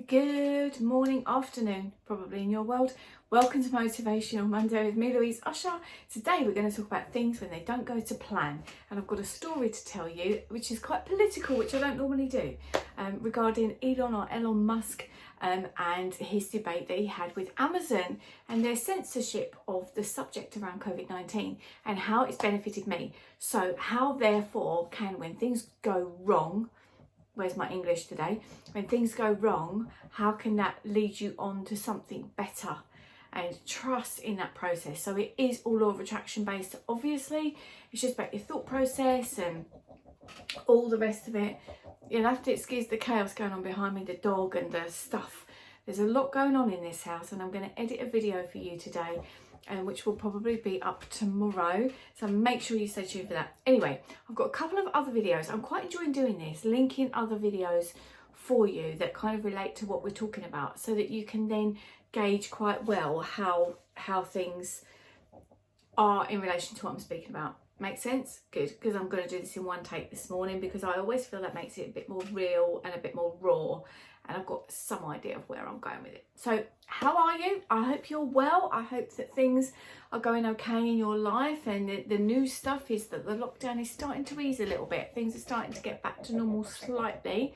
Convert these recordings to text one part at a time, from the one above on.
Good morning, afternoon, probably in your world. Welcome to Motivational Monday with me, Louise Usher. Today we're going to talk about things when they don't go to plan. And I've got a story to tell you, which is quite political, which I don't normally do, regarding Elon Musk and his debate that he had with Amazon and their censorship of the subject around COVID-19 and how it's benefited me. So how, therefore, can, when things go wrong, where's my English today? When things go wrong, how can that lead you on to something better? And trust in that process. So it is all law of attraction based, obviously. It's just about your thought process and all the rest of it. You'll have to excuse the chaos going on behind me, the dog and the stuff. There's a lot going on in this house, and I'm going to edit a video for you today, which will probably be up tomorrow, so make sure you stay tuned for that. Anyway, I've got a couple of other videos. I'm quite enjoying doing this, linking other videos for you that kind of relate to what we're talking about, so that you can then gauge quite well how things are in relation to what I'm speaking about. Make sense? Good, because I'm going to do this in one take this morning, because I always feel that makes it a bit more real and a bit more raw, and I've got some idea of where I'm going with it. So how are you? I hope you're well. I hope that things are going okay in your life, and the new stuff is that the lockdown is starting to ease a little bit. Things are starting to get back to normal slightly,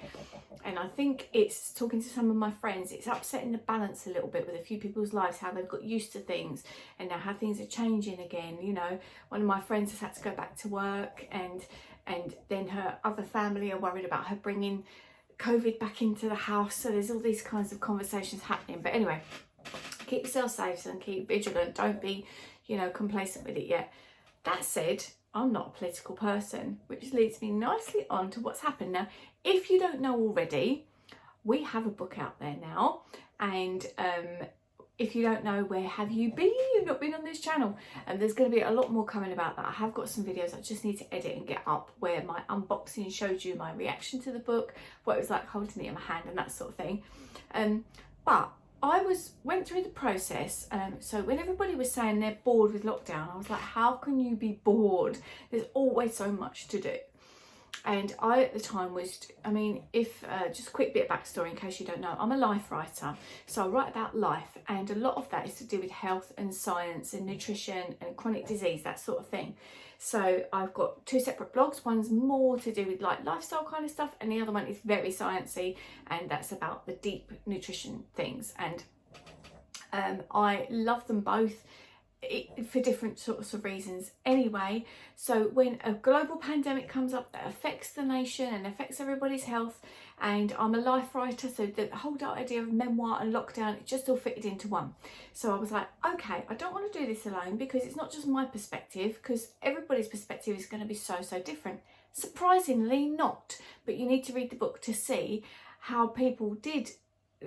and I think it's, talking to some of my friends, it's upsetting the balance a little bit with a few people's lives, how they've got used to things and now how things are changing again. You know, one of my friends has had to go back to work, and then her other family are worried about her bringing COVID back into the house. So there's all these kinds of conversations happening. But anyway, keep yourself safe and keep vigilant. Don't be, complacent with it yet. That said, I'm not a political person, which leads me nicely on to what's happened. Now, if you don't know already, we have a book out there now, and if you don't know, where have you been? You've not been on this channel. And there's going to be a lot more coming about that. I have got some videos I just need to edit and get up, where my unboxing showed you my reaction to the book, what it was like holding it in my hand and that sort of thing. But I went through the process. So when everybody was saying they're bored with lockdown, I was like, how can you be bored? There's always so much to do. And I, at the time, just a quick bit of backstory in case you don't know, I'm a life writer. So I write about life, and a lot of that is to do with health and science and nutrition and chronic disease, that sort of thing. So I've got two separate blogs. One's more to do with like lifestyle kind of stuff, and the other one is very sciencey, and that's about the deep nutrition things. And I love them both, for different sorts of reasons anyway. So when a global pandemic comes up that affects the nation and affects everybody's health, and I'm a life writer, so the whole idea of memoir and lockdown, it just all fitted into one. So I was like, okay, I don't want to do this alone, because it's not just my perspective, because everybody's perspective is going to be so different. Surprisingly not, but you need to read the book to see how people did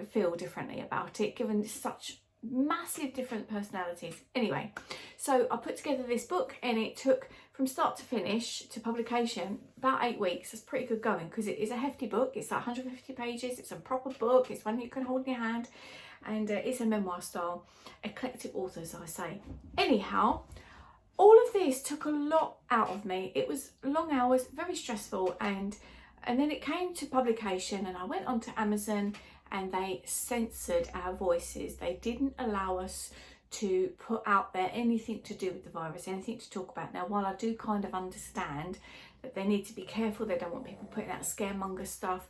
feel differently about it, given such massive different personalities. Anyway, so I put together this book, and it took from start to finish to publication about 8 weeks. That's pretty good going, because it is a hefty book. It's like 150 pages. It's a proper book. It's one you can hold in your hand, and it's a memoir style, eclectic authors, I say. Anyhow, all of this took a lot out of me. It was long hours, very stressful, and then it came to publication, and I went onto Amazon, and they censored our voices. They didn't allow us to put out there anything to do with the virus, anything to talk about. Now, while I do kind of understand that they need to be careful, they don't want people putting out scaremonger stuff.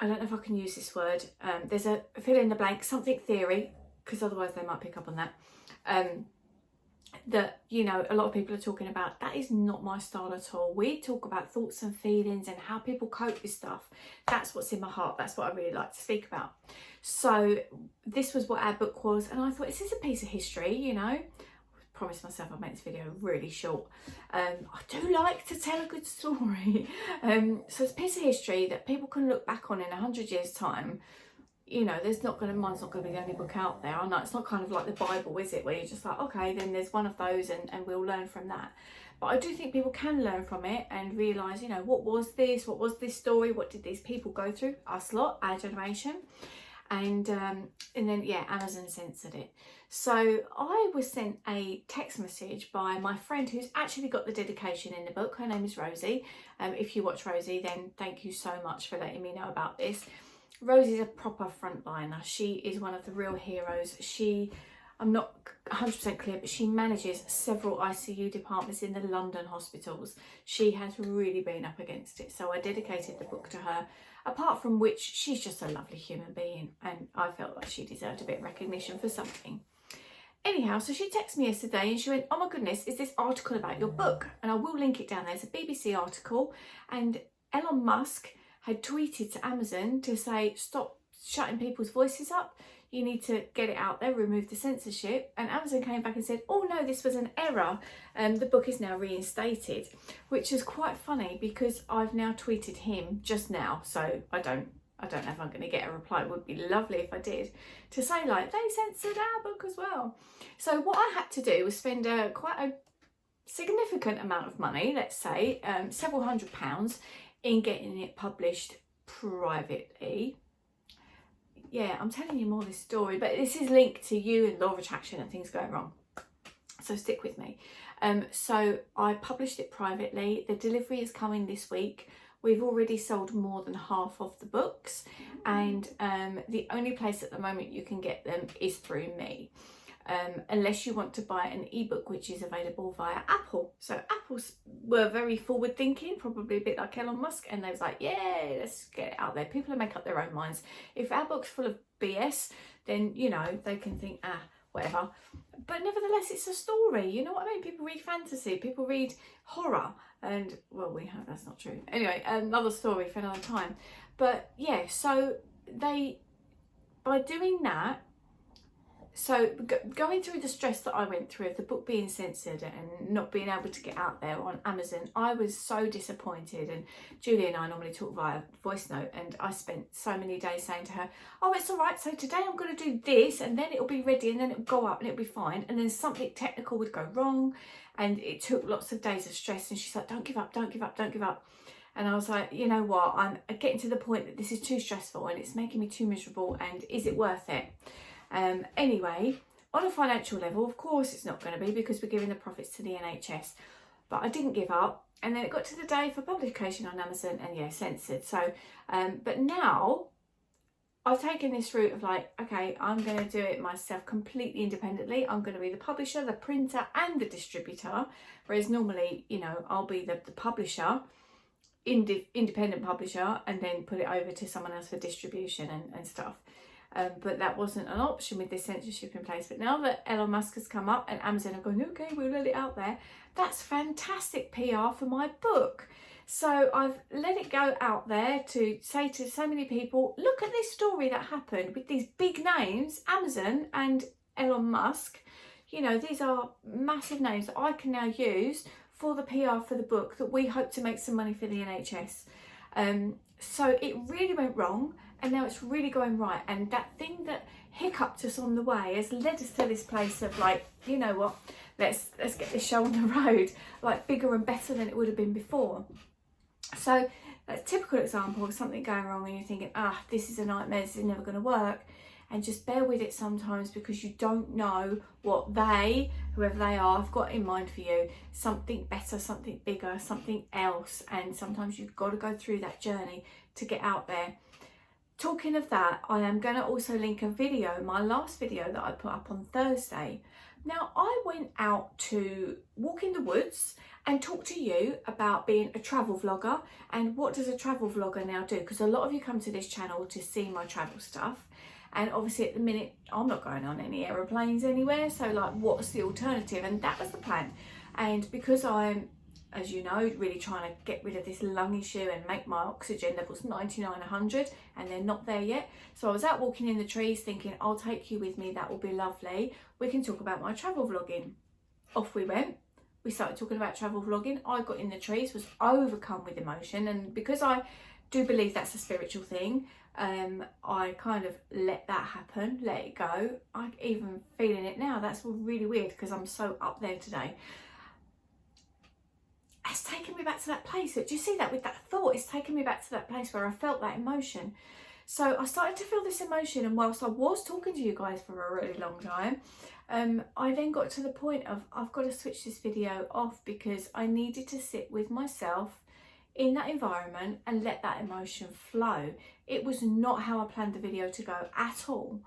I don't know if I can use this word. There's a fill in the blank, something theory, because otherwise they might pick up on that. That, a lot of people are talking about. That is not my style at all. We talk about thoughts and feelings and how people cope with stuff. That's what's in my heart. That's what I really like to speak about. So this was what our book was, and I thought, this is a piece of history, I promised myself I'd make this video really short. I do like to tell a good story. So it's a piece of history that people can look back on in 100 years' time. Mine's not going to be the only book out there. I know it's not kind of like the Bible, is it? Where you're just like, okay, then there's one of those, and we'll learn from that. But I do think people can learn from it and realise, what was this? What was this story? What did these people go through? Us lot, our generation. And then, Amazon censored it. So I was sent a text message by my friend who's actually got the dedication in the book. Her name is Rosie. If you watch Rosie, then thank you so much for letting me know about this. Rose is a proper frontliner. She is one of the real heroes. I'm not 100% clear, but she manages several ICU departments in the London hospitals. She has really been up against it. So I dedicated the book to her, apart from which she's just a lovely human being, and I felt like she deserved a bit of recognition for something. Anyhow, so she texted me yesterday and she went, oh my goodness, is this article about your book? And I will link it down there. It's a BBC article, and Elon Musk had tweeted to Amazon to say, stop shutting people's voices up. You need to get it out there, remove the censorship. And Amazon came back and said, oh no, this was an error. The book is now reinstated, which is quite funny because I've now tweeted him just now. So I don't know if I'm going to get a reply. It would be lovely if I did, to say like, they censored our book as well. So what I had to do was spend quite a significant amount of money, let's say several £100s, in getting it published privately. Yeah, I'm telling you more of this story, but this is linked to you and law of attraction and things going wrong. So stick with me. So I published it privately. The delivery is coming this week. We've already sold more than half of the books, and the only place at the moment you can get them is through me. Unless you want to buy an ebook, which is available via Apple. So Apple's were very forward thinking, probably a bit like Elon Musk, and they was like, yeah, let's get it out there. People will make up their own minds. If our book's full of BS, then, you know, they can think, whatever. But nevertheless, it's a story, you know what I mean? People read fantasy, people read horror, and, well, that's not true. Anyway, another story for another time. But yeah, so by doing that, so going through the stress that I went through of the book being censored and not being able to get out there on Amazon, I was so disappointed. And Julie and I normally talk via voice note, and I spent so many days saying to her, oh, it's all right, so today I'm going to do this, and then it'll be ready, and then it'll go up and it'll be fine. And then something technical would go wrong, and it took lots of days of stress. And she's like, don't give up, don't give up, don't give up. And I was like, you know what, I'm getting to the point that this is too stressful and it's making me too miserable, and is it worth it? Anyway, on a financial level, of course it's not going to be, because we're giving the profits to the NHS. But I didn't give up, and then it got to the day for publication on Amazon, and yeah, censored. So but now I've taken this route of like, okay, I'm going to do it myself completely independently. I'm going to be the publisher, the printer and the distributor, whereas normally, you know, I'll be the publisher, independent publisher, and then put it over to someone else for distribution and stuff. But that wasn't an option with this censorship in place. But now that Elon Musk has come up and Amazon are going, okay, we'll let it out there, that's fantastic PR for my book. So I've let it go out there to say to so many people, look at this story that happened with these big names, Amazon and Elon Musk. You know, these are massive names that I can now use for the PR for the book that we hope to make some money for the NHS. So it really went wrong, and now it's really going right. And that thing that hiccuped us on the way has led us to this place of like, you know what, let's get this show on the road, like bigger and better than it would have been before. So a typical example of something going wrong and you're thinking, this is a nightmare, this is never going to work. And just bear with it sometimes, because you don't know what they, whoever they are, have got in mind for you. Something better, something bigger, something else. And sometimes you've got to go through that journey to get out there. Talking of that, I am going to also link a video, my last video that I put up on Thursday. Now, I went out to walk in the woods and talk to you about being a travel vlogger and what does a travel vlogger now do? Because a lot of you come to this channel to see my travel stuff. And obviously at the minute, I'm not going on any aeroplanes anywhere. So like, what's the alternative? And that was the plan. And because I'm, as you know, really trying to get rid of this lung issue and make my oxygen levels 99, 100, and they're not there yet. So I was out walking in the trees thinking, I'll take you with me. That will be lovely. We can talk about my travel vlogging. Off we went. We started talking about travel vlogging. I got in the trees, was overcome with emotion. And because I do believe that's a spiritual thing, I kind of let that happen, let it go. I'm even feeling it now. That's really weird because I'm so up there today. It's taken me back to that place. Do you see that with that thought? It's taken me back to that place where I felt that emotion. So I started to feel this emotion, and whilst I was talking to you guys for a really long time, I then got to the point of I've got to switch this video off because I needed to sit with myself in that environment and let that emotion flow. It was not how I planned the video to go at all.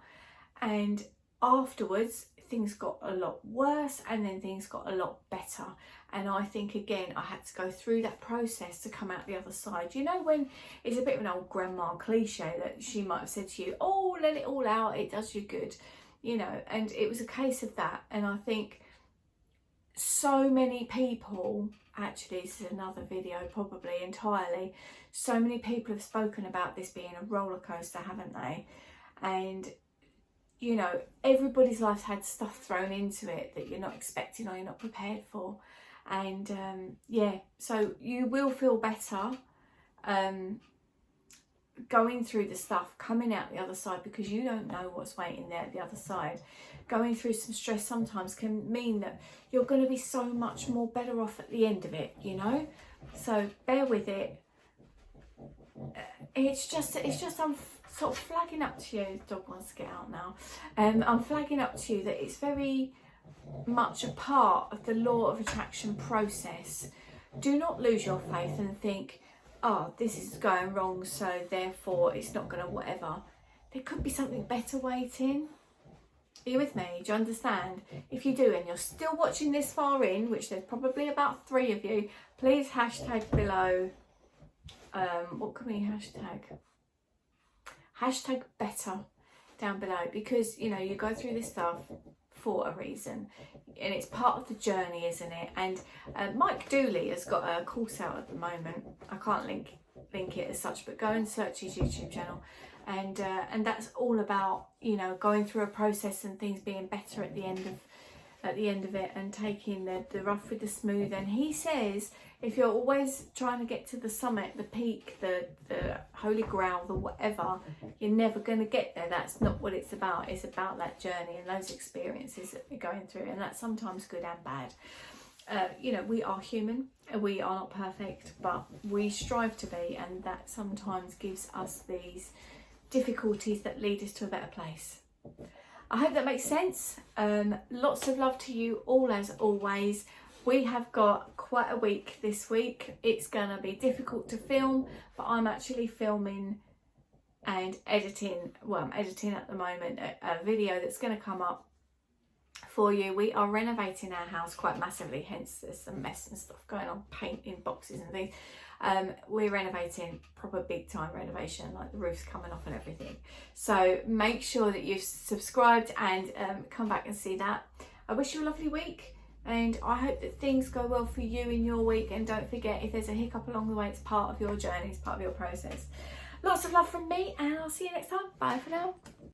And afterwards, things got a lot worse, and then things got a lot better. And I think, again, I had to go through that process to come out the other side. You know, when it's a bit of an old grandma cliche that she might have said to you, oh, let it all out, it does you good, you know. And it was a case of that. And I think so many people, actually, this is another video probably entirely, so many people have spoken about this being a roller coaster, haven't they? And you know, everybody's life had stuff thrown into it that you're not expecting or you're not prepared for. And yeah, so you will feel better going through the stuff, coming out the other side, because you don't know what's waiting there at the other side. Going through some stress sometimes can mean that you're going to be so much more better off at the end of it, you know. So bear with it. It's just I'm sort of flagging up to you. The dog wants to get out now. I'm flagging up to you that it's very much a part of the law of attraction process. Do not lose your faith and think, oh, this is going wrong, so therefore it's not going to whatever. There could be something better waiting. Are you with me? Do you understand? If you do and you're still watching this far in, which there's probably about 3 of you, please hashtag below. What can we hashtag? Hashtag better down below, because you know you go through this stuff for a reason, and it's part of the journey, isn't it? And Mike Dooley has got a course out at the moment. I can't link it as such, but go and search his YouTube channel, and that's all about, you know, going through a process and things being better at the end of it, and taking the rough with the smooth. And he says, if you're always trying to get to the summit, the peak, the holy grail, the whatever, you're never going to get there. That's not what it's about. It's about that journey and those experiences that we're going through, and that's sometimes good and bad. You know, we are human, we are not perfect, but we strive to be, and that sometimes gives us these difficulties that lead us to a better place. I hope that makes sense. Lots of love to you all, as always. We have got quite a week this week. It's going to be difficult to film, but I'm actually filming and editing. Well, I'm editing at the moment a video that's going to come up for you. We are renovating our house quite massively, hence there's some mess and stuff going on, paint in boxes and things. We're renovating, proper big time renovation, like the roof's coming off and everything. So make sure that you've subscribed and come back and see that. I wish you a lovely week, and I hope that things go well for you in your week. And don't forget, if there's a hiccup along the way, it's part of your journey, it's part of your process. Lots of love from me, and I'll see you next time. Bye for now.